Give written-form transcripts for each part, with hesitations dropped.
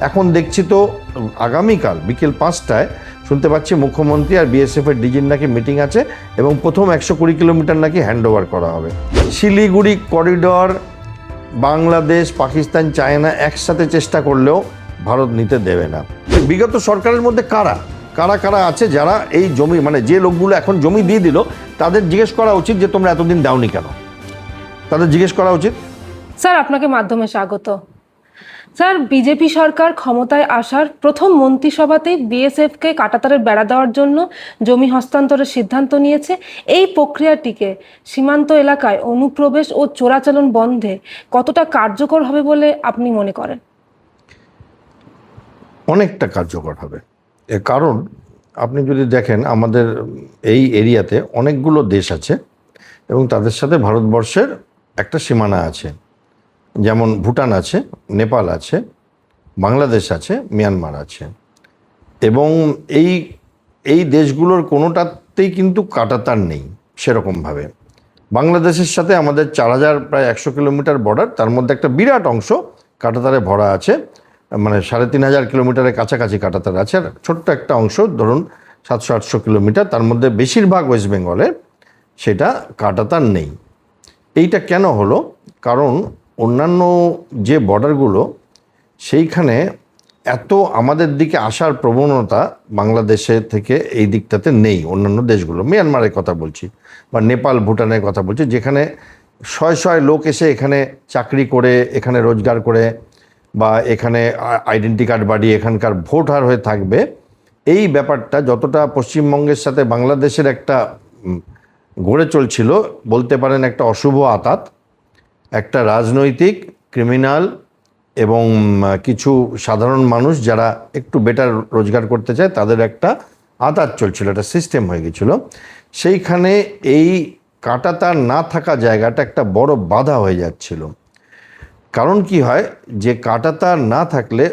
এখন দেখছি তো আগামীকাল বিকেল 5টায় শুনতে পাচ্ছি মুখ্যমন্ত্রী আর বিএসএফের ডিজির নাকি মিটিং আছে এবং প্রথম 120 কিলোমিটার নাকি হ্যান্ডওভার করা হবে। শিলিগুড়ি করিডর বাংলাদেশ, পাকিস্তান, চায়না একসাথে চেষ্টা করলেও ভারত নিতে দেবে না। বিগত সরকারের মধ্যে কারা কারা কারা আছে যারা এই জমি, মানে যে লোকগুলো এখন জমি দিয়ে দিল, তাদের জিজ্ঞেস করা উচিত যে তোমরা এতদিন দাওনি কেন, তাদের জিজ্ঞেস করা উচিত। স্যার, আপনাকে মাধ্যমে স্বাগত। স্যার, বিজেপি সরকার ক্ষমতায় আসার প্রথম মন্ত্রিসভাতেই বিএসএফকে কাঁটাতারের বেড়া দেওয়ার জন্য জমি হস্তান্তরের সিদ্ধান্ত নিয়েছে। এই প্রক্রিয়াটিকে সীমান্ত এলাকায় অনুপ্রবেশ ও চোরাচালান বন্ধে কতটা কার্যকর হবে বলে আপনি মনে করেন? অনেকটা কার্যকর হবে। এর কারণ আপনি যদি দেখেন আমাদের এই এরিয়াতে অনেকগুলো দেশ আছে এবং তাদের সাথে ভারতবর্ষের একটা সীমানা আছে, যেমন ভুটান আছে, নেপাল আছে, বাংলাদেশ আছে, মিয়ানমার আছে। এবং এই দেশগুলোর কোনোটাতেই কিন্তু কাঁটাতার নেই সেরকমভাবে। বাংলাদেশের সাথে আমাদের 4000 প্রায় 100 কিলোমিটার বর্ডার, তার মধ্যে একটা বিরাট অংশ কাঁটাতারে ভরা আছে, মানে 3500 কিলোমিটারের কাছাকাছি কাঁটাতার আছে। আর ছোট্ট একটা অংশ ধরুন 700-800 কিলোমিটার, তার মধ্যে বেশিরভাগ ওয়েস্ট বেঙ্গলে সেটা কাঁটাতার নেই। এইটা কেন হলো? কারণ অন্যান্য যে বর্ডারগুলো সেইখানে এত আমাদের দিকে আসার প্রবণতা বাংলাদেশের থেকে এই দিকটাতে নেই। অন্যান্য দেশগুলো, মিয়ানমারের কথা বলছি বা নেপাল, ভুটানের কথা বলছি, যেখানে শয় শয় লোক এসে এখানে চাকরি করে, এখানে রোজগার করে বা এখানে আইডেন্টি কার্ড বাড়িয়ে এখানকার ভোটার হয়ে থাকবে। এই ব্যাপারটা যতটা পশ্চিমবঙ্গের সাথে বাংলাদেশের একটা গড়ে চলছিল, বলতে পারেন একটা অশুভ আঁতাত, একটা রাজনৈতিক, ক্রিমিনাল এবং কিছু সাধারণ মানুষ যারা একটু বেটার রোজগার করতে চায় তাদের একটা আঁতাত চলছিল, একটা সিস্টেম হয়ে গেছিলো। সেইখানে এই কাঁটাতার না থাকা জায়গাটা একটা বড় বাধা হয়ে যাচ্ছিল। কারণ কি হয় যে কাঁটাতার না থাকলে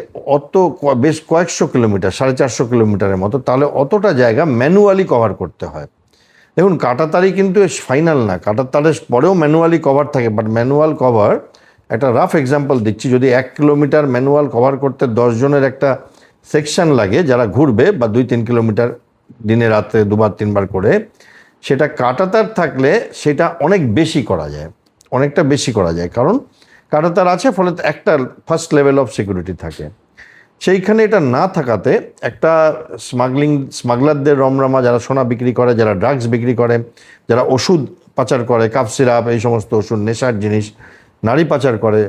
বেশ কয়েকশো কিলোমিটার, 450 কিলোমিটারের মতো, তাহলে অতটা জায়গা ম্যানুয়ালি কভার করতে হয়। দেখুন, কাঁটাতারই কিন্তু ফাইনাল না, কাঁটাতারের পরেও ম্যানুয়ালি কভার থাকে। বাট ম্যানুয়াল কভার, একটা রাফ এক্সাম্পল দিচ্ছি, যদি 1 কিলোমিটার ম্যানুয়াল কভার করতে 10 জনের একটা সেকশন লাগে যারা ঘুরবে, বা 2-3 কিলোমিটার দিনে রাতে 2-3 বার করে, সেটা কাঁটাতার থাকলে সেটা অনেক বেশি করা যায়, অনেকটা বেশি করা যায়। কারণ কাঁটাতার আছে, ফলে একটা ফার্স্ট লেভেল অফ সিকিউরিটি থাকে। সেইখানে এটা না থাকাতে একটা স্মাগলারদের রমরমা, যারা সোনা বিক্রি করে, যারা ড্রাগস বিক্রি করে, যারা ওষুধ পাচার করে, কাপ সিরাপ, এই সমস্ত ওষুধ, নেশার জিনিস, নারী পাচার করে,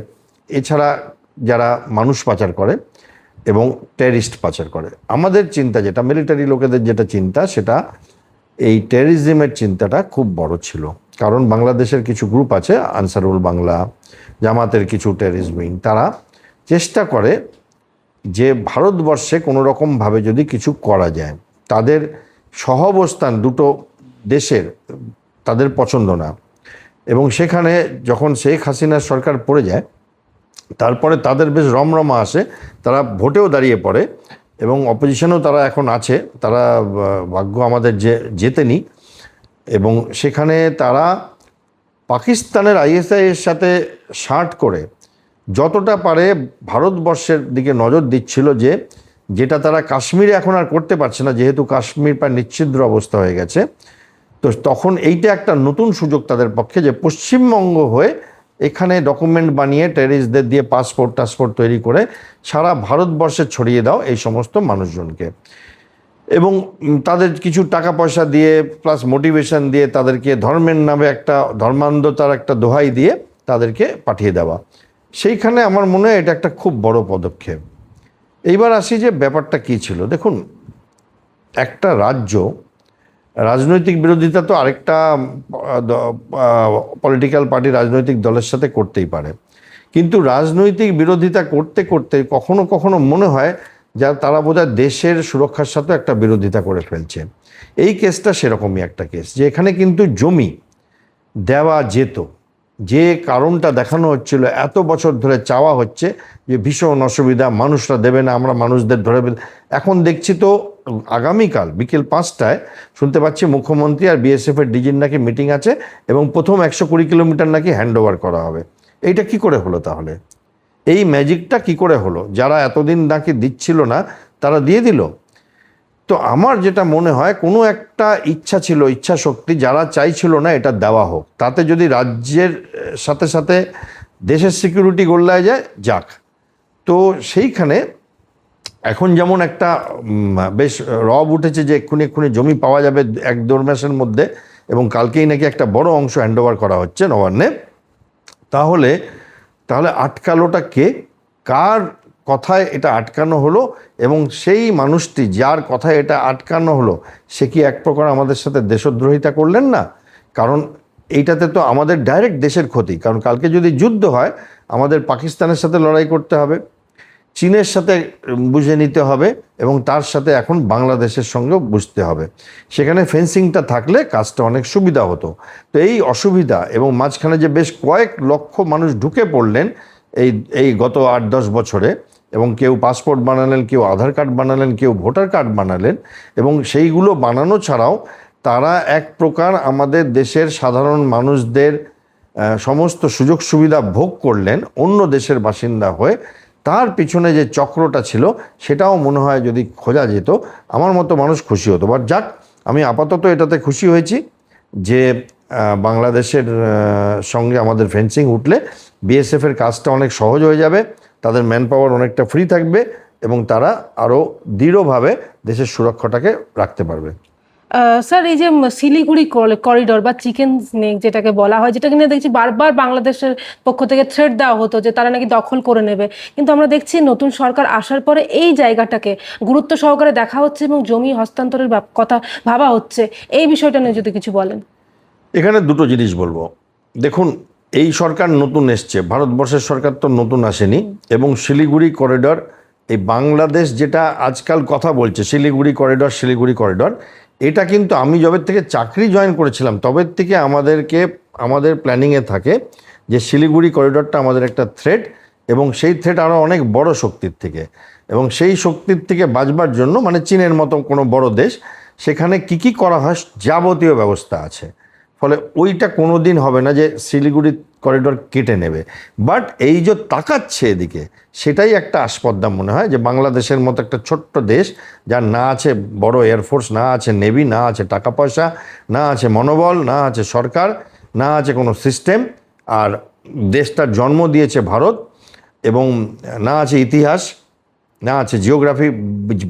এছাড়া যারা মানুষ পাচার করে এবং টেররিস্ট পাচার করে। আমাদের চিন্তা যেটা, মিলিটারি লোকেদের যেটা চিন্তা, সেটা এই টেররিজমের চিন্তাটা খুব বড় ছিল। কারণ বাংলাদেশের কিছু গ্রুপ আছে, আনসারুল বাংলা, জামাতের কিছু টেররিস্ট উইং, তারা চেষ্টা করে যে ভারতবর্ষে কোনো রকমভাবে যদি কিছু করা যায়। তাদের সহাবস্থান দুটো দেশের তাদের পছন্দ না, এবং সেখানে যখন শেখ হাসিনার সরকার পড়ে যায়, তারপরে তাদের বেশ রমরমা আসে, তারা ভোটেও দাঁড়িয়ে পড়ে এবং অপোজিশনেও তারা এখন আছে। তারা ভাগ্য আমাদের যে জেতেনি, এবং সেখানে তারা পাকিস্তানের আইএসআই এর সাথে শার্ট করে যতটা পারে ভারতবর্ষের দিকে নজর দিচ্ছিল, যে যেটা তারা কাশ্মীরে এখন আর করতে পারছে না, যেহেতু কাশ্মীর প্রায় নিচ্ছিদ্র অবস্থা হয়ে গেছে। তো তখন এইটা একটা নতুন সুযোগ তাদের পক্ষে, যে পশ্চিমবঙ্গ হয়ে এখানে ডকুমেন্ট বানিয়ে টেররিস্টদের দিয়ে টাসপোর্ট তৈরি করে সারা ভারতবর্ষে ছড়িয়ে দাও এই সমস্ত মানুষজনকে, এবং তাদের কিছু টাকা পয়সা দিয়ে প্লাস মোটিভেশন দিয়ে তাদেরকে ধর্মের নামে একটা ধর্মান্ধতার একটা দোহাই দিয়ে তাদেরকে পাঠিয়ে দেওয়া। সেইখানে আমার মনে হয় এটা একটা খুব বড় পদক্ষেপ। এইবার আসি যে ব্যাপারটা কী ছিল। দেখুন, একটা রাজনৈতিক বিরোধিতা তো আরেকটা পলিটিক্যাল পার্টি রাজনৈতিক দলের সাথে করতেই পারে, কিন্তু রাজনৈতিক বিরোধিতা করতে করতে কখনো কখনো মনে হয় যা তারা বোধহয় দেশের সুরক্ষার সাথে একটা বিরোধিতা করে ফেলছে। এই কেসটা সেরকমই একটা কেস, যে এখানে কিন্তু জমি দেওয়া যেত, যে কারণটা দেখানো হচ্ছিল, এত বছর ধরে চাওয়া হচ্ছে যে ভীষণ অসুবিধা, মানুষরা দেবে না, আমরা মানুষদের ধরে। এখন দেখছি তো আগামীকাল বিকেল 5টায় শুনতে পাচ্ছি মুখ্যমন্ত্রী আর বিএসএফের ডিজির নাকি মিটিং আছে এবং প্রথম 120 কিলোমিটার নাকি হ্যান্ডওভার করা হবে। এইটা কি করে হলো তাহলে? এই ম্যাজিকটা কি করে হলো? যারা এতদিন নাকি দিচ্ছিল না তারা দিয়ে দিল। তো আমার যেটা মনে হয় কোনো একটা ইচ্ছা ছিল, ইচ্ছা শক্তি, যারা চাইছিল না এটা দেওয়া হোক, তাতে যদি রাজ্যের সাথে সাথে দেশের সিকিউরিটি গোল্লায় যায় যাক। তো সেইখানে এখন যেমন একটা বেশ রব উঠেছে যে এক্ষুনি জমি পাওয়া যাবে 1-2 মাসের মধ্যে, এবং কালকেই নাকি একটা বড় অংশ হ্যান্ডওভার করা হচ্ছে নবান্নে। তাহলে আটকালোটা কে? কার কথায় এটা আটকানো হলো? এবং সেই মানুষটি যার কথায় এটা আটকানো হলো সে কি এক প্রকার আমাদের সাথে দেশদ্রোহিতা করলেন না? কারণ এইটাতে তো আমাদের ডাইরেক্ট দেশের ক্ষতি। কারণ কালকে যদি যুদ্ধ হয় আমাদের পাকিস্তানের সাথে লড়াই করতে হবে, চীনের সাথে বুঝে নিতে হবে, এবং তার সাথে এখন বাংলাদেশের সঙ্গেও বুঝতে হবে। সেখানে ফেন্সিংটা থাকলে কাজটা অনেক সুবিধা হতো। তো এই অসুবিধা, এবং মাঝখানে যে বেশ কয়েক লক্ষ মানুষ ঢুকে পড়লেন এই গত 8-10 বছরে, এবং কেউ পাসপোর্ট বানালেন, কেউ আধার কার্ড বানালেন, কেউ ভোটার কার্ড বানালেন, এবং সেইগুলো বানানো ছাড়াও তারা এক প্রকার আমাদের দেশের সাধারণ মানুষদের সমস্ত সুযোগ সুবিধা ভোগ করলেন অন্য দেশের বাসিন্দা হয়ে। তার পিছনে যে চক্রটা ছিল সেটাও মনে হয় যদি খোঁজা যেত, আমার মতো মানুষ খুশি হতো। বাট যাক, আমি আপাতত এটাতে খুশি হয়েছি যে বাংলাদেশের সঙ্গে আমাদের ফেন্সিং উঠলে বিএসএফের কাজটা অনেক সহজ হয়ে যাবে, তাদের ম্যান পাওয়ার অনেকটা ফ্রি থাকবে, এবং তারা আরও দৃঢ়ভাবে দেশের সুরক্ষাটাকে রাখতে পারবে। স্যার, এই যে শিলিগুড়ি করিডোর বা চিকেন স্নেক যেটাকে বলা হয়, যেটা কিনা দেখছি বারবার বাংলাদেশের পক্ষ থেকে থ্রেট দেওয়া হতো যে তারা নাকি দখল করে নেবে, কিন্তু আমরা দেখছি নতুন সরকার আসার পরে এই জায়গাটাকে গুরুত্ব সহকারে দেখা হচ্ছে এবং জমি হস্তান্তরের কথা ভাবা হচ্ছে। এই বিষয়টা নিয়ে যদি কিছু বলেন। এখানে দুটো জিনিস বলবো। দেখুন, এই সরকার নতুন এসছে, ভারতবর্ষের সরকার তো নতুন আসেনি। এবং শিলিগুড়ি করিডোর, এই বাংলাদেশ যেটা আজকাল কথা বলছে শিলিগুড়ি করিডোর, এটা কিন্তু আমি যবে থেকে চাকরি জয়েন করেছিলাম তবে থেকে আমাদের প্ল্যানিংয়ে থাকে যে শিলিগুড়ি করিডোরটা আমাদের একটা থ্রেট, এবং সেই থ্রেট আরও অনেক বড় শক্তির থেকে, এবং সেই শক্তির থেকে বাঁচবার জন্য, মানে চীনের মতো কোনো বড় দেশ, সেখানে কি করা হয় যাবতীয় ব্যবস্থা আছে। ফলে ওইটা কোনো দিন হবে না যে শিলিগুড়ি করিডোর কেটে নেবে। বাট এই যে তাকাচ্ছে এদিকে, সেটাই একটা আস্পর্ধা মনে হয় যে বাংলাদেশের মতো একটা ছোট্ট দেশ, যার না আছে বড় এয়ারফোর্স, না আছে নেভি, না আছে টাকা পয়সা, না আছে মনোবল, না আছে সরকার, না আছে কোনো সিস্টেম, আর দেশটার জন্ম দিয়েছে ভারত, এবং না আছে ইতিহাস, না আছে জিওগ্রাফি,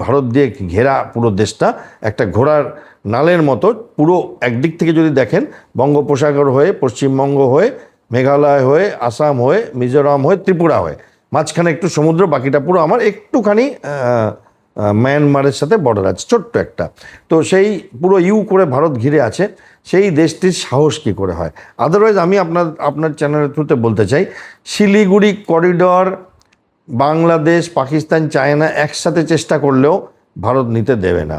ভারত দিয়ে ঘেরা পুরো দেশটা একটা ঘোড়ার নালের মতো। পুরো একদিক থেকে যদি দেখেন, বঙ্গোপসাগর হয়ে, পশ্চিমবঙ্গ হয়ে, মেঘালয় হয়ে, আসাম হয়ে, মিজোরাম হয়ে, ত্রিপুরা হয়ে, মাঝখানে একটু সমুদ্র, বাকিটা পুরো আমার একটুখানি মায়ানমারের সাথে বর্ডার আছে ছোট্ট একটা। তো সেই পুরো ইউ করে ভারত ঘিরে আছে, সেই দেশটির সাহস কী করে হয়? আদারওয়াইজ আমি আপনার চ্যানেলের থ্রুতে বলতে চাই, শিলিগুড়ি করিডোর বাংলাদেশ, পাকিস্তান, চায়না একসাথে চেষ্টা করলেও ভারত নিতে দেবে না।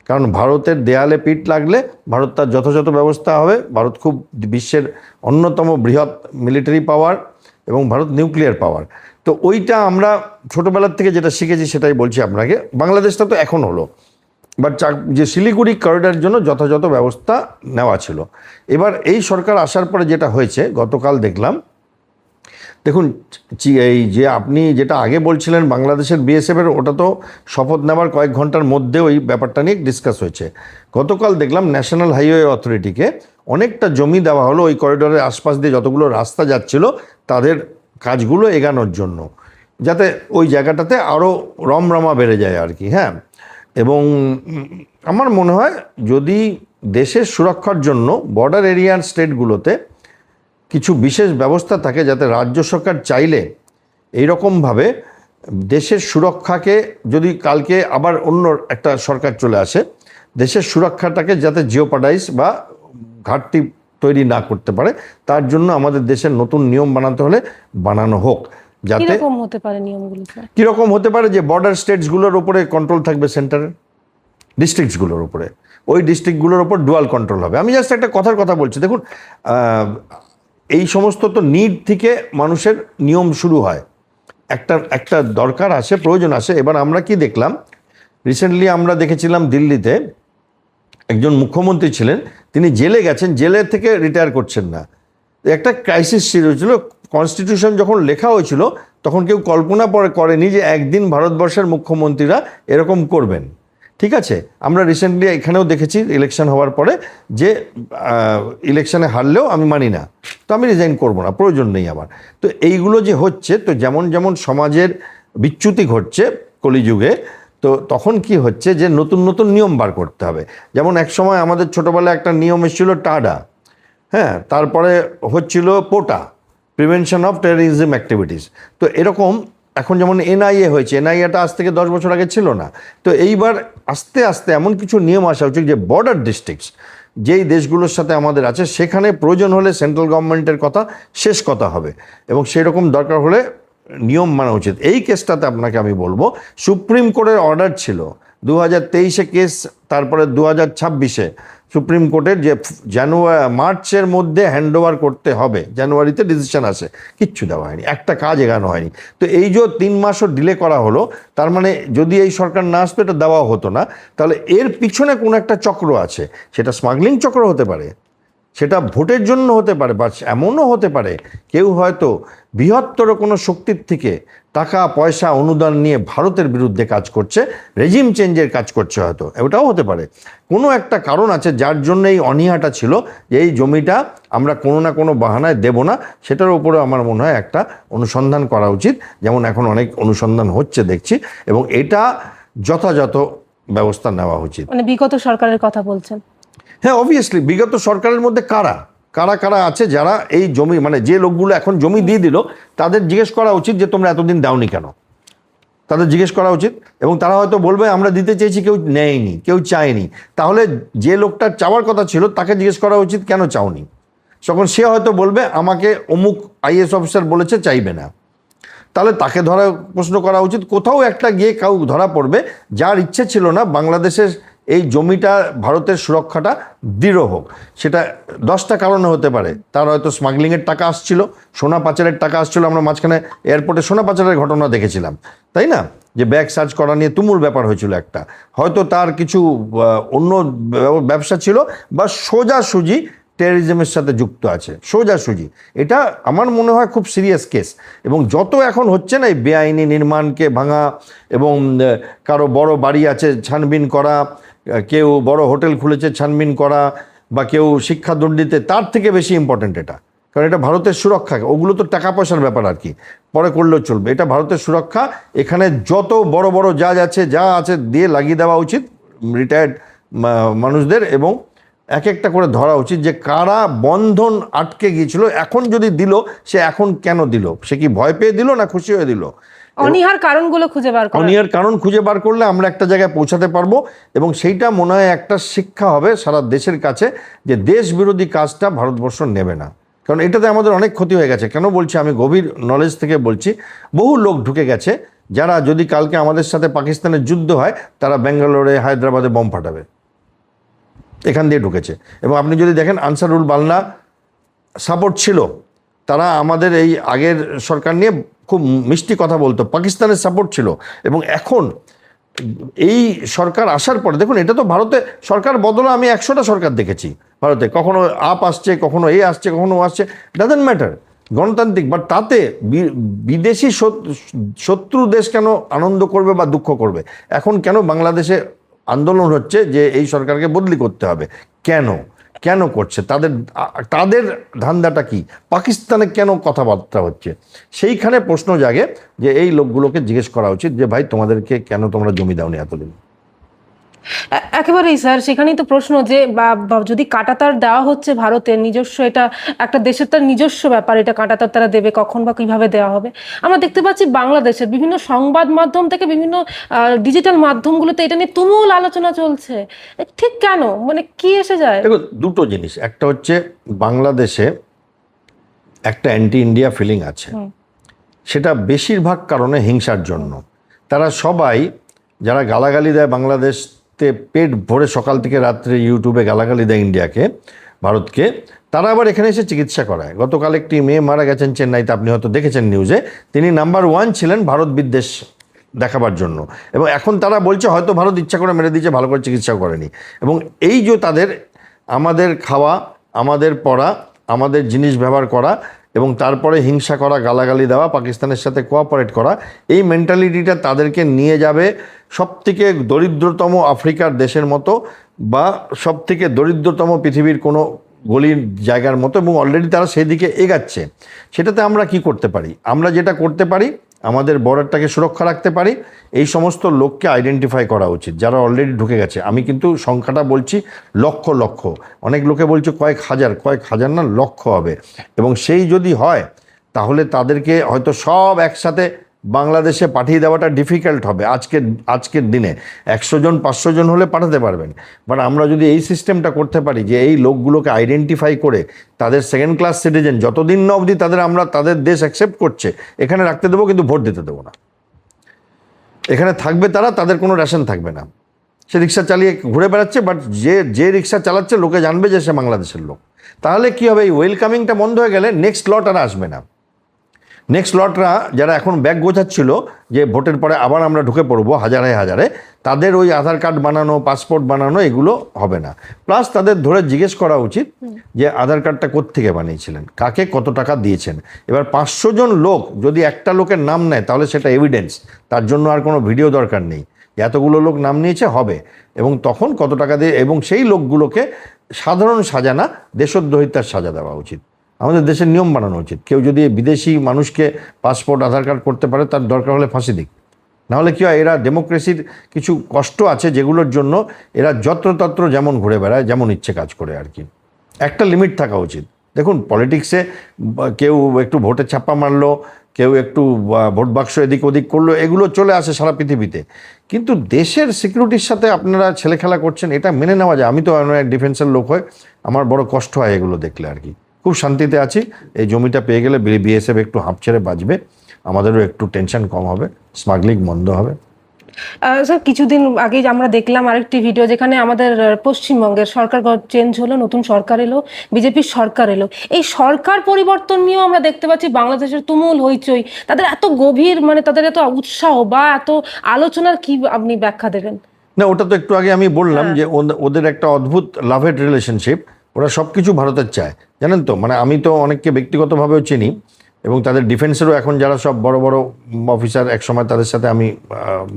কারণ ভারতের দেয়ালে পিঠ লাগলে ভারত তার যথাযথ ব্যবস্থা হবে। ভারত খুব বিশ্বের অন্যতম বৃহৎ মিলিটারি পাওয়ার, এবং ভারত নিউক্লিয়ার পাওয়ার। তো ওইটা আমরা ছোটোবেলার থেকে যেটা শিখেছি সেটাই বলছি আপনাকে। বাংলাদেশটা তো এখন হলো, বাট যে শিলিগুড়ি করিডোরের জন্য যথাযথ ব্যবস্থা নেওয়া ছিল। এবার এই সরকার আসার পরে যেটা হয়েছে, গতকাল দেখলাম, দেখুন, এই যে আপনি যেটা আগে বলছিলেন বাংলাদেশের বিএসএফের, ওটা তো শপথ নেওয়ার কয়েক ঘন্টার মধ্যে ওই ব্যাপারটা নিয়ে ডিসকাস হয়েছে। গতকাল দেখলাম ন্যাশনাল হাইওয়ে অথরিটিকে অনেকটা জমি দেওয়া হলো ওই করিডোরের আশপাশ দিয়ে যতগুলো রাস্তা যাচ্ছিল তাদের কাজগুলো এগানোর জন্য, যাতে ওই জায়গাটাতে আরও রমরমা বেড়ে যায় আর কি। হ্যাঁ, এবং আমার মনে হয় যদি দেশের সুরক্ষার জন্য বর্ডার এরিয়ার স্টেটগুলোতে কিছু বিশেষ ব্যবস্থা থাকে, যাতে রাজ্য সরকার চাইলে এইরকমভাবে দেশের সুরক্ষাকে, যদি কালকে আবার অন্য একটা সরকার চলে আসে, দেশের সুরক্ষাটাকে যাতে জিওপার্ডাইজ বা ঘাটতি তৈরি না করতে পারে, তার জন্য আমাদের দেশের নতুন নিয়ম বানাতে হলে বানানো হোক। যাতে কিরকম হতে পারে নিয়মগুলো? কীরকম হতে পারে? যে বর্ডার স্টেটসগুলোর উপরে কন্ট্রোল থাকবে সেন্টারের, ডিস্ট্রিক্টসগুলোর উপরে, ওই ডিস্ট্রিক্টগুলোর উপর ডুয়াল কন্ট্রোল হবে। আমি জাস্ট একটা কথা বলছি। দেখুন, এই সমস্ত তো নিড থেকে মানুষের নিয়ম শুরু হয়, একটা দরকার আসে, প্রয়োজন আসে। এবার আমরা কি দেখলাম, রিসেন্টলি আমরা দেখেছিলাম দিল্লিতে একজন মুখ্যমন্ত্রী ছিলেন, তিনি জেলে গেছেন, জেলে থেকে রিটায়ার করছেন না। একটা ক্রাইসিস হয়েছিল, কনস্টিটিউশন যখন লেখা হয়েছিল তখন কেউ কল্পনা করেনি যে একদিন ভারতবর্ষের মুখ্যমন্ত্রীরা এরকম করবেন। ঠিক আছে, আমরা রিসেন্টলি এখানেও দেখেছি ইলেকশন হওয়ার পরে যে ইলেকশনে হারলেও আমি মানি না, তো আমি রিজাইন করবো না, প্রয়োজন নেই আমার। তো এইগুলো যে হচ্ছে, তো যেমন যেমন সমাজের বিচ্যুতি ঘটছে কলিযুগে, তো তখন কি হচ্ছে যে নতুন নতুন নিয়ম বার করতে হবে। যেমন এক সময় আমাদের ছোটোবেলায় একটা নিয়ম এসেছিল টাডা, হ্যাঁ, তারপরে হচ্ছিল পোটা, প্রিভেনশন অফ টেররিজম অ্যাক্টিভিটিস। তো এরকম এখন যেমন এনআইএ হয়েছে, এনআইএটা আজ থেকে 10 বছর আগে ছিল না। তো এইবার আস্তে আস্তে এমন কিছু নিয়ম আসা উচিত যে বর্ডার ডিস্ট্রিক্টস যেই দেশগুলোর সাথে আমাদের আছে, সেখানে প্রয়োজন হলে সেন্ট্রাল গভর্নমেন্টের কথা শেষ কথা হবে, এবং সেই রকম দরকার হলে নিয়ম মানা উচিত। এই কেসটাতে আপনাকে আমি বলবো, সুপ্রিম কোর্টের অর্ডার ছিল 2023-এ কেস, তারপরে 2026-এ সুপ্রিম কোর্টের যে মার্চের মধ্যে হ্যান্ডওভার করতে হবে, জানুয়ারিতে ডিসিশন আসে, কিচ্ছু দেওয়া হয়নি, একটা কাজ এগানো হয়নি। তো এই যে 3 মাসও ডিলে করা হলো, তার মানে যদি এই সরকার না আসতো এটা দেওয়া হতো না। তাহলে এর পিছনে কোনো একটা চক্র আছে, সেটা স্মাগলিং চক্র হতে পারে, সেটা ভোটের জন্য হতে পারে, বা এমনও হতে পারে কেউ হয়তো বৃহত্তর কোনো শক্তির থেকে টাকা পয়সা অনুদান নিয়ে ভারতের বিরুদ্ধে কাজ করছে, রেজিম চেঞ্জের কাজ করছে, হয়তো এটাও হতে পারে। কোনো একটা কারণ আছে যার জন্য এই অনীহাটা ছিল যে এই জমিটা আমরা কোনো না কোনো বাহানায় দেব না। সেটার উপরে আমার মনে হয় একটা অনুসন্ধান করা উচিত, যেমন এখন অনেক অনুসন্ধান হচ্ছে দেখছি, এবং এটা যথাযথ ব্যবস্থা নেওয়া উচিত। মানে বিগত সরকারের কথা বলছেন? হ্যাঁ, অবভিয়াসলি বিগত সরকারের মধ্যে কারা কারা কারা আছে যারা এই জমি, মানে যে লোকগুলো এখন জমি দিয়ে দিল, তাদের জিজ্ঞেস করা উচিত যে তোমরা এতদিন দাওনি কেন, তাদের জিজ্ঞেস করা উচিত। এবং তারা হয়তো বলবে আমরা দিতে চেয়েছি, কেউ নেয়নি, কেউ চায়নি। তাহলে যে লোকটার চাওয়ার কথা ছিল তাকে জিজ্ঞেস করা উচিত কেন চাওনি। তখন সে হয়তো বলবে আমাকে অমুক আইএস অফিসার বলেছে চাইবে না, তাহলে তাকে প্রশ্ন করা উচিত। কোথাও একটা গিয়ে কেউ ধরা পড়বে যার ইচ্ছে ছিল না বাংলাদেশের এই জমিটা ভারতের সুরক্ষাটা দৃঢ় হোক। সেটা 10টা কারণে হতে পারে। তার হয়তো স্মাগলিংয়ের টাকা আসছিল, সোনা পাচারের টাকা আসছিল। আমরা মাঝখানে এয়ারপোর্টে সোনা পাচারের ঘটনা দেখেছিলাম, তাই না, যে ব্যাগ সার্চ করা নিয়ে তুমুল ব্যাপার হয়েছিল একটা। হয়তো তার কিছু অন্য ব্যবসা ছিল, বা সোজাসুজি টেররিজমের সাথে যুক্ত আছে, সোজাসুজি। এটা আমার মনে হয় খুব সিরিয়াস কেস। এবং যত এখন হচ্ছে না এই বেআইনি নির্মাণকে ভাঙা, এবং কারো বড় বাড়ি আছে ছানবিন করা, কেউ বড় হোটেল খুলেছে ছানবিন করা, বা কেউ শিক্ষা দুর্নীতি, তার থেকে বেশি ইম্পর্ট্যান্ট এটা। কারণ এটা ভারতের সুরক্ষা। ওগুলো তো টাকা পয়সার ব্যাপার আর কি, পরে করলেও চলবে। এটা ভারতের সুরক্ষা। এখানে যত বড় বড় জাজ আছে, যা আছে দিয়ে লাগিয়ে দেওয়া উচিত রিটায়ার্ড মানুষদের, এবং এক একটা করে ধরা উচিত যে কারা বন্ধন আটকে গিয়েছিল, এখন যদি দিল, সে এখন কেন দিল, সে কি ভয় পেয়ে দিল না খুশি হয়ে দিল। অনীহার কারণগুলো খুঁজে বার করা, অনীহার কারণ খুঁজে বার করলে আমরা একটা জায়গায় পৌঁছাতে পারবো। এবং সেইটা মনে হয় একটা শিক্ষা হবে সারা দেশের কাছে, যে দেশ বিরোধী কাজটা ভারতবর্ষ নেবে না। কারণ এটাতে আমাদের অনেক ক্ষতি হয়ে গেছে। কেন বলছি, আমি গভীর নলেজ থেকে বলছি, বহু লোক ঢুকে গেছে যারা যদি কালকে আমাদের সাথে পাকিস্তানের যুদ্ধ হয়, তারা ব্যাঙ্গালোরে হায়দ্রাবাদে বম ফাটাবে, এখান দিয়ে ঢুকেছে। এবং আপনি যদি দেখেন আনসারুল বাল্লা সাপোর্ট ছিল, তারা আমাদের এই আগের সরকার নিয়ে খুব মিষ্টি কথা বলতো, পাকিস্তানের সাপোর্ট ছিল। এবং এখন এই সরকার আসার পরে দেখুন, এটা তো ভারতে সরকার বদলে আমি 100টা সরকার দেখেছি ভারতে, কখনো আপ আসছে, কখনো এ আসছে, কখনো আসছে, ডাজন্ট ম্যাটার, গণতান্ত্রিক। বাট তাতে বিদেশি শত্রু দেশ কেন আনন্দ করবে বা দুঃখ করবে? এখন কেন বাংলাদেশে আন্দোলন হচ্ছে যে এই সরকারকে বদলি করতে হবে? কেন কেন করছে? তাদের ধান্দাটা কি? পাকিস্তানে কেন কথাবার্তা হচ্ছে? সেইখানে প্রশ্ন জাগে যে এই লোকগুলোকে জিজ্ঞেস করা উচিত যে ভাই তোমাদেরকে কেন তোমরা জমি দাওনি এতদিন। একেবারেই স্যার, সেখানেই তো প্রশ্ন যে বা যদি কাঁটাতার দেওয়া হচ্ছে ভারতের নিজস্ব, এটা একটা দেশের তার নিজস্ব ব্যাপার, এটা কাঁটাতার তারা দেবে কখন বা কিভাবে দেওয়া হবে? আমরা দেখতে পাচ্ছি বাংলাদেশের বিভিন্ন সংবাদ মাধ্যম থেকে বিভিন্ন ডিজিটাল মাধ্যমগুলোতে এটা নিয়ে তুমুল আলোচনা চলছে। ঠিক কেন, মানে কি এসে যায়? দেখুন, দুটো জিনিস। একটা হচ্ছে বাংলাদেশে একটা অ্যান্টি ইন্ডিয়া ফিলিং আছে, সেটা বেশিরভাগ কারণে হিংসার জন্য। তারা সবাই যারা গালাগালি দেয় বাংলাদেশতে, পেট ভরে সকাল থেকে রাত্রে ইউটিউবে গালাগালি দেয় ইন্ডিয়াকে, ভারতকে, তারা আবার এখানে এসে চিকিৎসা করায়। গতকাল একটি মেয়ে মারা গেছেন চেন্নাইতে, আপনি হয়তো দেখেছেন নিউজে। তিনি নাম্বার 1 ছিলেন ভারত বিদ্বেষ দেখাবার জন্য। এবং এখন তারা বলছে হয়তো ভারত ইচ্ছা করে মেরে দিয়েছে, ভালো করে চিকিৎসাও করেনি। এবং এই যে তাদের আমাদের খাওয়া, আমাদের পড়া, আমাদের জিনিস ব্যবহার করা, এবং তারপরে হিংসা করা, গালাগালি দেওয়া, পাকিস্তানের সাথে কোঅপারেট করা, এই মেন্টালিটিটা তাদেরকে নিয়ে যাবে সবথেকে দরিদ্রতম আফ্রিকার দেশের মতো বা সবথেকে দরিদ্রতম পৃথিবীর কোনো গলির জায়গার মতো, এবং অলরেডি তারা সেই দিকে এগাচ্ছে। সেটাতে আমরা কি করতে পারি? আমরা যেটা করতে পারি, আমাদের বর্ডারটাকে সুরক্ষা রাখতে পারি। এই সমস্ত লোককে আইডেন্টিফাই করা উচিত যারা অলরেডি ঢুকে গেছে। আমি কিন্তু সংখ্যাটা বলছি লক্ষ লক্ষ, অনেক লোকে বলছে কয়েক হাজার না, লক্ষ হবে। এবং সেই যদি হয় তাহলে তাদেরকে হয়তো সব একসাথে বাংলাদেশে পাঠিয়ে দেওয়াটা ডিফিকাল্ট হবে আজকের দিনে। 100 জন 500 জন হলে পাঠাতে পারবেন, বাট আমরা যদি এই সিস্টেমটা করতে পারি যে এই লোকগুলোকে আইডেন্টিফাই করে তাদের সেকেন্ড ক্লাস সিটিজেন, যতদিন না অবধি আমরা তাদের দেশ অ্যাকসেপ্ট করছে এখানে রাখতে দেবো, কিন্তু ভোট দিতে দেবো না। এখানে থাকবে তারা, তাদের কোনো রেশন থাকবে না। সে রিক্সা চালিয়ে ঘুরে বেড়াচ্ছে, বাট যে রিক্সা চালাচ্ছে লোকে জানবে যে সে বাংলাদেশের লোক। তাহলে কি হবে? এই ওয়েলকামিংটা বন্ধ হয়ে গেলে নেক্সট লট আর আসবে না। নেক্সট লটরা যারা এখন ব্যাগ গোছাচ্ছিল যে ভোটের পরে আবার আমরা ঢুকে পড়বো হাজারে হাজারে, তাদের ওই আধার কার্ড বানানো, পাসপোর্ট বানানো এগুলো হবে না। প্লাস তাদের ধরে জিজ্ঞেস করা উচিত যে আধার কার্ডটা কোত্থেকে বানিয়েছিলেন, কাকে কত টাকা দিয়েছেন। এবার 500 জন লোক যদি একটা লোকের নাম নেয় তাহলে সেটা এভিডেন্স, তার জন্য আর কোনো ভিডিও দরকার নেই। এতগুলো লোক নাম নিয়েছে হবে, এবং তখন কত টাকা দিয়ে, এবং সেই লোকগুলোকে সাধারণ সাজা না, দেশদ্রোহিতার সাজা দেওয়া উচিত। আমাদের দেশের নিয়ম বানানো উচিত। কেউ যদি বিদেশি মানুষকে পাসপোর্ট আধার কার্ড করতে পারে, তার দরকার হলে ফাঁসি দিক। নাহলে কী হয়, এরা ডেমোক্রেসির কিছু কষ্ট আছে যেগুলোর জন্য এরা যত্রতত্র যেমন ঘুরে বেড়ায়, যেমন ইচ্ছে কাজ করে আর কি। একটা লিমিট থাকা উচিত। দেখুন, পলিটিক্সে কেউ একটু ভোটে ছাপ্পা মারলো, কেউ একটু ভোট বাক্স এদিক ওদিক করলো, এগুলো চলে আসে সারা পৃথিবীতে। কিন্তু দেশের সিকিউরিটির সাথে আপনারা ছেলে খেলা করছেন, এটা মেনে নেওয়া যায়। আমি তো ডিফেন্সের লোক হয়ে আমার বড় কষ্ট হয় এগুলো দেখলে আর কি। খুব শান্তিতে আছি। এই জমিটা পেয়ে গেলে বিএসএফ একটু হাঁপ ছেড়ে বাঁচবে, আমাদেরও একটু টেনশন কম হবে, স্মাগলিং বন্ধ হবে। স্যার, কিছুদিন আগেই আমরা দেখলাম আরেকটি ভিডিও, যেখানে আমাদের পশ্চিমবঙ্গের সরকার চেঞ্জ হলো, নতুন সরকার এলো, বিজেপির সরকার এলো। এই সরকার পরিবর্তন নিয়েও আমরা দেখতে পাচ্ছি বাংলাদেশের তুমুল হইচই। তাদের এত গভীর, মানে তাদের এত উৎসাহ বা এত আলোচনার কি আপনি ব্যাখ্যা দেবেন? না, ওটা তো একটু আগে আমি বললাম যে ওদের একটা অদ্ভুত লাভ হেট রিলেশনশিপ। ওরা সব কিছু ভারতের চায়, জানেন তো। মানে আমি তো অনেককে ব্যক্তিগতভাবেও চিনি, এবং তাদের ডিফেন্সেরও এখন যারা সব বড় বড় অফিসার, এক সময় তাদের সাথে আমি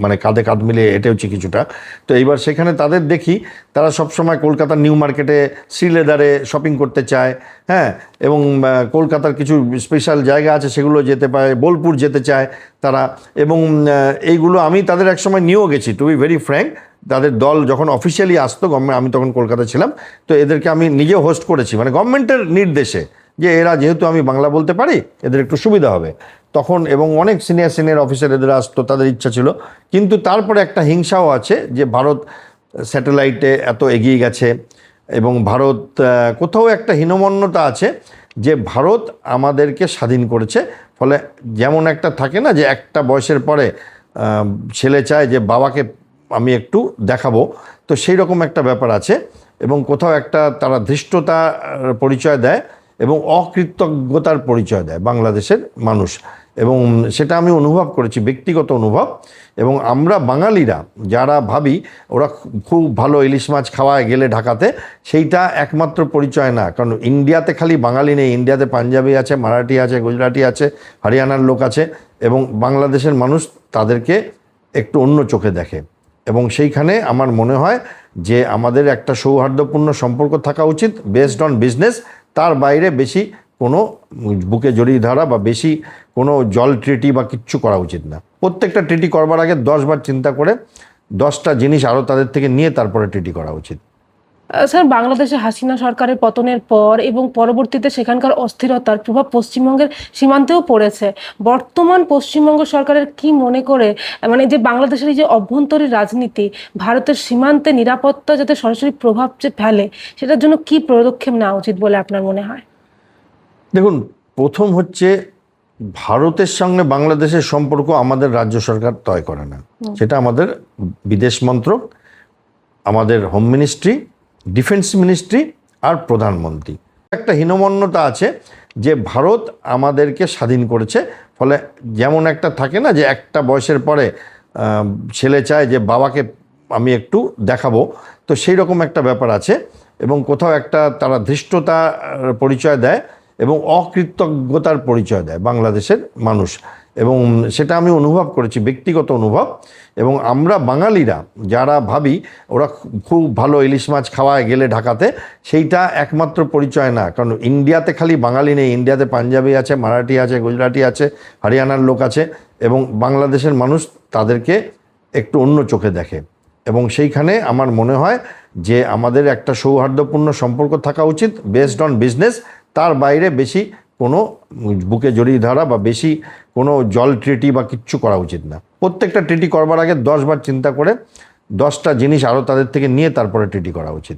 মানে কাঁধে কাঁধ মিলিয়ে হেঁটেওছি কিছুটা। তো এইবার সেখানে তাদের দেখি তারা সব সময় কলকাতার নিউ মার্কেটে শ্রীলেদারে শপিং করতে চায়, হ্যাঁ, এবং কলকাতার কিছু স্পেশাল জায়গা আছে সেগুলো যেতে পারে, বোলপুর যেতে চায় তারা। এবং এইগুলো আমি তাদের এক সময় নিয়েও গেছি, টু বি ভেরি ফ্র্যাঙ্ক। তাদের দল যখন অফিসিয়ালি আসতো গভর্নমেন্ট, আমি তখন কলকাতা ছিলাম, তো এদেরকে আমি নিজেও হোস্ট করেছি, মানে গভর্নমেন্টের নির্দেশে, যে এরা যেহেতু আমি বাংলা বলতে পারি এদের একটু সুবিধা হবে তখন। এবং অনেক সিনিয়র অফিসার এদের আসতো, তাদের ইচ্ছা ছিল। কিন্তু তারপরে একটা হিংসাও আছে যে ভারত স্যাটেলাইটে এত এগিয়ে গেছে, এবং ভারত কোথাও একটা হীনমন্যতা আছে যে ভারত আমাদেরকে স্বাধীন করেছে। ফলে যেমন একটা থাকে না যে একটা বয়সের পরে ছেলে চায় যে বাবাকে আমি একটু দেখাবো, তো সেই রকম একটা ব্যাপার আছে। এবং কোথাও একটা তারা ধৃষ্টতার পরিচয় দেয় এবং অকৃতজ্ঞতার পরিচয় দেয় বাংলাদেশের মানুষ, এবং সেটা আমি অনুভব করেছি, ব্যক্তিগত অনুভব। এবং আমরা বাঙালিরা যারা ভাবি ওরা খুব ভালো ইলিশ মাছ খাওয়ায় গেলে ঢাকাতে, সেইটা একমাত্র পরিচয় না। কারণ ইন্ডিয়াতে খালি বাঙালি নেই, ইন্ডিয়াতে পাঞ্জাবি আছে, মারাঠি আছে, গুজরাটি আছে, হরিয়ানার লোক আছে, এবং বাংলাদেশের মানুষ তাদেরকে একটু অন্য চোখে দেখে। এবং সেইখানে আমার মনে হয় যে আমাদের একটা সৌহার্দ্যপূর্ণ সম্পর্ক থাকা উচিত, বেসড অন বিজনেস। তার বাইরে বেশি কোনো বুকে জড়িয়ে ধরা বা বেশি কোনো জল ট্রিটি বা কিচ্ছু করা উচিত না। প্রত্যেকটা ট্রিটি করবার আগে 10 বার চিন্তা করে 10টা জিনিস আরও তাদের থেকে নিয়ে তারপরে ট্রিটি করা উচিত। স্যার, বাংলাদেশে হাসিনা সরকারের পতনের পর এবং পরবর্তীতে সেখানকার অস্থিরতার প্রভাব পশ্চিমবঙ্গের সীমান্তেও পড়েছে। বর্তমান পশ্চিমবঙ্গ সরকারের কি মনে করে, মানে যে বাংলাদেশের এই যে অভ্যন্তরীণ রাজনীতি ভারতের সীমান্তে নিরাপত্তা যাতে সরাসরি প্রভাব যে ফেলে, সেটার জন্য কি পদক্ষেপ নেওয়া উচিত বলে আপনার মনে হয়? দেখুন, প্রথম হচ্ছে ভারতের সঙ্গে বাংলাদেশের সম্পর্ক আমাদের রাজ্য সরকার তয় করে না, সেটা আমাদের বিদেশ মন্ত্রক, আমাদের হোম মিনিস্ট্রি, ডিফেন্স মিনিস্ট্রি আর প্রধানমন্ত্রী। একটা হীনমন্যতা আছে যে ভারত আমাদেরকে স্বাধীন করেছে। ফলে যেমন একটা থাকে না যে একটা বয়সের পরে ছেলে চায় যে বাবাকে আমি একটু দেখাবো, তো সেই রকম একটা ব্যাপার আছে। এবং কোথাও একটা তারা ধৃষ্টতার পরিচয় দেয় এবং অকৃতজ্ঞতার পরিচয় দেয় বাংলাদেশের মানুষ, এবং সেটা আমি অনুভব করেছি, ব্যক্তিগত অনুভব। এবং আমরা বাঙালিরা যারা ভাবি ওরা খুব ভালো ইলিশ মাছ খাওয়ায় গেলে ঢাকাতে, সেইটা একমাত্র পরিচয় না। কারণ ইন্ডিয়াতে খালি বাঙালি নেই, ইন্ডিয়াতে পাঞ্জাবি আছে, মারাঠি আছে, গুজরাটি আছে, হরিয়ানার লোক আছে, এবং বাংলাদেশের মানুষ তাদেরকে একটু অন্য চোখে দেখে। এবং সেইখানে আমার মনে হয় যে আমাদের একটা সৌহার্দ্যপূর্ণ সম্পর্ক থাকা উচিত বেসড অন বিজনেস, তার বাইরে বেশি কোনো বুকে জড়িয়ে ধরা বা বেশি কোনো জল ট্রিটি বা কিচ্ছু করা উচিত না। প্রত্যেকটা ট্রিটি করবার আগে 10 বার চিন্তা করে 10টা জিনিস আরও তাদের থেকে নিয়ে তারপরে ট্রিটি করা উচিত।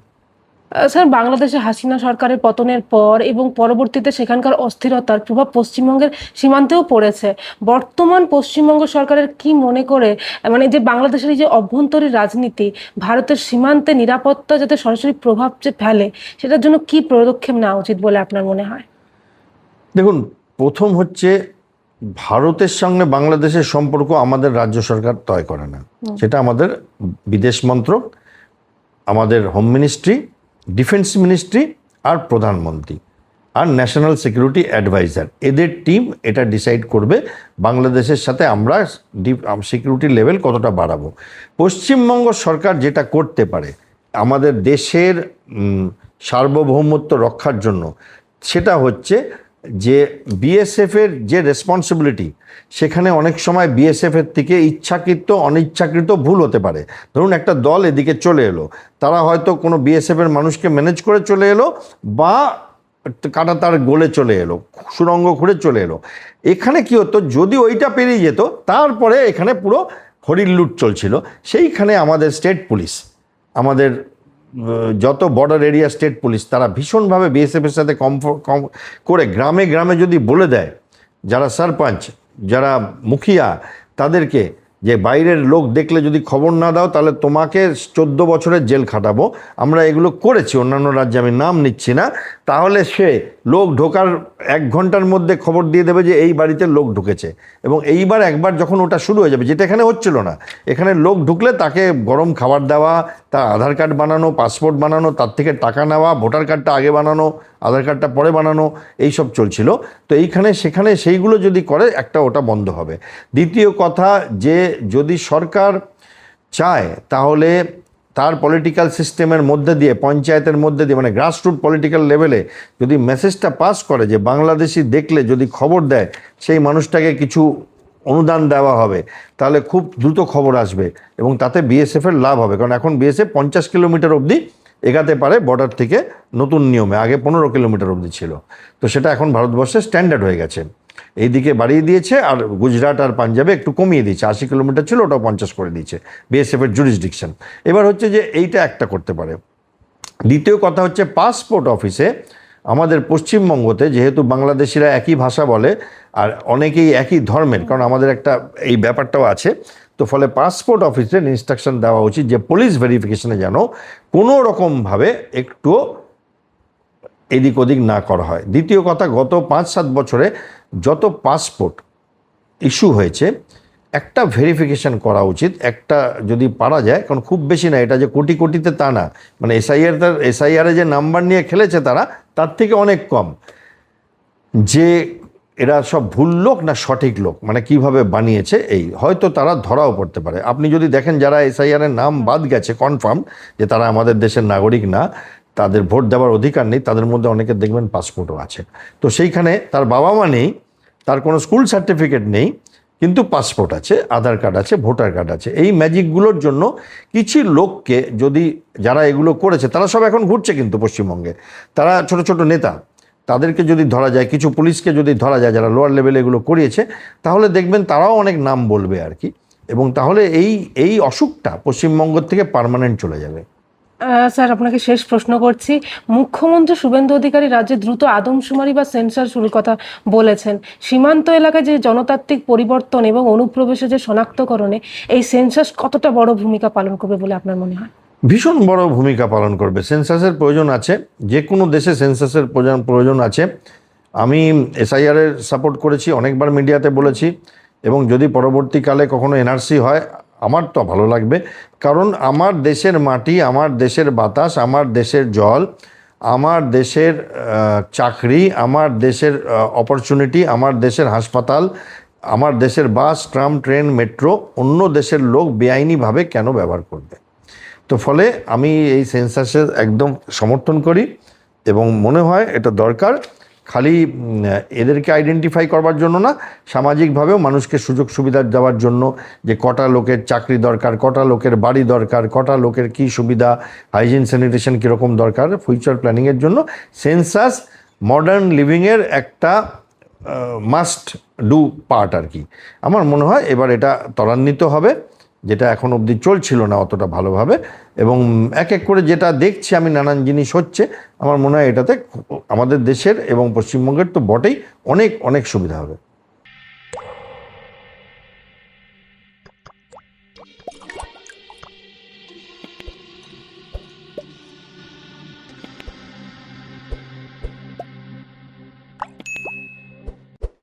স্যার, বাংলাদেশে হাসিনা সরকারের পতনের পর এবং পরবর্তীতে সেখানকার অস্থিরতার প্রভাব পশ্চিমবঙ্গের সীমান্তেও পড়েছে। বর্তমান পশ্চিমবঙ্গ সরকারের কি মনে করে, মানে যে বাংলাদেশের এই যে অভ্যন্তরীণ রাজনীতি ভারতের সীমান্তে নিরাপত্তা যাতে সরাসরি প্রভাব যে ফেলে, সেটার জন্য কি পদক্ষেপ নেওয়া উচিত বলে আপনার মনে হয়? দেখুন, প্রথম হচ্ছে ভারতের সঙ্গে বাংলাদেশের সম্পর্ক আমাদের রাজ্য সরকার তয় করে না, সেটা আমাদের বিদেশ মন্ত্রক, আমাদের হোম মিনিস্ট্রি, ডিফেন্স মিনিস্ট্রি আর প্রধানমন্ত্রী আর ন্যাশনাল সিকিউরিটি অ্যাডভাইজার, এদের টিম এটা ডিসাইড করবে বাংলাদেশের সাথে আমরা সিকিউরিটি লেভেল কতটা বাড়াবো। পশ্চিমবঙ্গ সরকার যেটা করতে পারে আমাদের দেশের সার্বভৌমত্ব রক্ষার জন্য, সেটা হচ্ছে যে বিএসএফের যে রেসপন্সিবিলিটি, সেখানে অনেক সময় বিএসএফের থেকে ইচ্ছাকৃত অনিচ্ছাকৃত ভুল হতে পারে। ধরুন একটা দল এদিকে চলে এলো, তারা হয়তো কোনো বিএসএফের মানুষকে ম্যানেজ করে চলে এলো বা কাঁটাতার গোলে চলে এলো, সুড়ঙ্গ খুঁড়ে চলে এলো। এখানে কি হতো, যদি ওইটা পেরিয়ে যেত তারপরে এখানে পুরো হরির লুট চলছিল। সেইখানে আমাদের স্টেট পুলিশ, আমাদের যত বর্ডার এরিয়া স্টেট পুলিশ, তারা ভীষণভাবে বিএসএফের সাথে কম করে গ্রামে গ্রামে যদি বলে দেয়, যারা সরপঞ্চ, যারা মুখিয়া, তাদেরকে যে বাইরের লোক দেখলে যদি খবর না দাও তাহলে তোমাকে 14 বছরের জেল খাটাবো। আমরা এগুলো করেছি অন্যান্য রাজ্যে, আমি নাম নিচ্ছি না। তাহলে সে লোক ঢোকার 1 ঘন্টার মধ্যে খবর দিয়ে দেবে যে এই বাড়িতে লোক ঢুকেছে। এবং এইবার একবার যখন ওটা শুরু হয়ে যাবে, যেটা এখানে হচ্ছিল না, এখানে লোক ঢুকলে তাকে গরম খাবার দেওয়া, তার আধার কার্ড বানানো, পাসপোর্ট বানানো, তার থেকে টাকা নেওয়া, ভোটার কার্ডটা আগে বানানো, আধার কার্ডটা পরে বানানো, এইসব চলছিল। তো এইখানে সেখানে সেইগুলো যদি করে একটা ওটা বন্ধ হবে। দ্বিতীয় কথা, যে যদি সরকার চায় তাহলে তার পলিটিক্যাল সিস্টেমের মধ্যে দিয়ে, পঞ্চায়েতের মধ্যে দিয়ে, মানে গ্রাসরুট পলিটিক্যাল লেভেলে যদি মেসেজটা পাস করে যে বাংলাদেশি দেখলে যদি খবর দেয় সেই মানুষটাকে কিছু অনুদান দেওয়া হবে, তাহলে খুব দ্রুত খবর আসবে এবং তাতে বিএসএফের লাভ হবে। কারণ এখন বিএসএফ 50 কিলোমিটার অবধি এগাতে পারে বর্ডার থেকে নতুন নিয়মে, আগে 15 কিলোমিটার অবধি ছিল। তো সেটা এখন ভারতবর্ষের স্ট্যান্ডার্ড হয়ে গেছে, এইদিকে বাড়িয়ে দিয়েছে। আর গুজরাট আর পাঞ্জাবে একটু কমিয়ে দিয়েছে, 80 কিলোমিটার ছিল ওটাও 50 করে দিয়েছে বিএসএফের জুরিসডিকশন। এবার হচ্ছে যে এইটা একটা করতে পারে। দ্বিতীয় কথা হচ্ছে পাসপোর্ট অফিসে আমাদের পশ্চিমবঙ্গতে, যেহেতু বাংলাদেশিরা একই ভাষা বলে আর অনেকেই একই ধর্মের, কারণ আমাদের একটা এই ব্যাপারটাও আছে, তো ফলে পাসপোর্ট অফিসে ইনস্ট্রাকশন দেওয়া উচিত যে পুলিশ ভেরিফিকেশনে যেন কোনো রকমভাবে একটুও এদিক ওদিক না করা হয়। দ্বিতীয় কথা, গত 5-7 বছরে যত পাসপোর্ট ইস্যু হয়েছে, একটা ভেরিফিকেশন করা উচিত, একটা যদি পারা যায়। কারণ খুব বেশি না, এটা যে কোটি কোটিতে তা না, মানে এসআইআরে যে নাম্বার নিয়ে খেলেছে তারা, তার থেকে অনেক কম। যে এরা সব ভুল লোক না সঠিক লোক, মানে কিভাবে বানিয়েছে, এই হয়তো তারা ধরাও পড়তে পারে। আপনি যদি দেখেন যারা এসআইআরের নাম বাদ গেছে কনফার্ম যে তারা আমাদের দেশের নাগরিক না, তাদের ভোট দেওয়ার অধিকার নেই, তাদের মধ্যে অনেকে দেখবেন পাসপোর্টও আছে। তো সেইখানে তার বাবা মা নেই, তার কোনো স্কুল সার্টিফিকেট নেই, কিন্তু পাসপোর্ট আছে, আধার কার্ড আছে, ভোটার কার্ড আছে। এই ম্যাজিকগুলোর জন্য কিছু লোককে যদি, যারা এগুলো করেছে তারা সব এখন ঘুরছে কিন্তু পশ্চিমবঙ্গে, তারা ছোট ছোট নেতা, তাদেরকে যদি ধরা যায়, কিছু পুলিশকে যদি ধরা যায় যারা লোয়ার লেভেলে এগুলো করিয়েছে, তাহলে দেখবেন তারাও অনেক নাম বলবে আর কি। এবং তাহলে এই অসুখটা পশ্চিমবঙ্গ থেকে পার্মানেন্ট চলে যাবে। স্যার, আপনাকে শেষ প্রশ্ন করছি। মুখ্যমন্ত্রী শুভেন্দু অধিকারী রাজ্যে দ্রুত আদমশুমারি বা সেন্সার শুরুর কথা বলেছেন। সীমান্ত এলাকায় যে জনতাত্ত্বিক পরিবর্তন এবং অনুপ্রবেশের যে শনাক্তকরণে এই সেন্সাস কতটা বড় ভূমিকা পালন করবে বলে আপনার মনে হয়? ভীষণ বড় ভূমিকা পালন করবে। সেন্সাসের প্রয়োজন আছে, যে কোনো দেশে সেন্সাসের প্রয়োজন আছে। আমি এসআইআরের সাপোর্ট করেছি, অনেকবার মিডিয়াতে বলেছি, এবং যদি পরবর্তীকালে কখনো এনআরসি হয় আমার তো ভালো লাগবে। কারণ আমার দেশের মাটি, আমার দেশের বাতাস, আমার দেশের জল, আমার দেশের চাকরি, আমার দেশের অপরচুনিটি, আমার দেশের হাসপাতাল, আমার দেশের বাস, ট্রাম, ট্রেন, মেট্রো অন্য দেশের লোক বেআইনিভাবে কেন ব্যবহার করবে? তো ফলে আমি এই সেন্সাসে একদম সমর্থন করি এবং মনে হয় এটা দরকার। খালি এদেরকে আইডেন্টিফাই করবার জন্য না, সামাজিকভাবেও মানুষকে সুযোগ সুবিধা দেওয়ার জন্য, যে কটা লোকের চাকরি দরকার, কটা লোকের বাড়ি দরকার, কটা লোকের কী সুবিধা, হাইজিন স্যানিটেশন কীরকম দরকার, ফিউচার প্ল্যানিংয়ের জন্য সেন্সাস মডার্ন লিভিংয়ের একটা মাস্ট ডু পার্ট আর কি। আমার মনে হয় এবার এটা ত্বরান্বিত হবে, যেটা এখন অবধি চলছিল না অতটা ভালোভাবে, এবং এক এক করে যেটা দেখছি আমি নানান জিনিস হচ্ছে, আমার মনে হয় এটাতে আমাদের দেশের এবং পশ্চিমবঙ্গের তো বটেই অনেক অনেক সুবিধা হবে।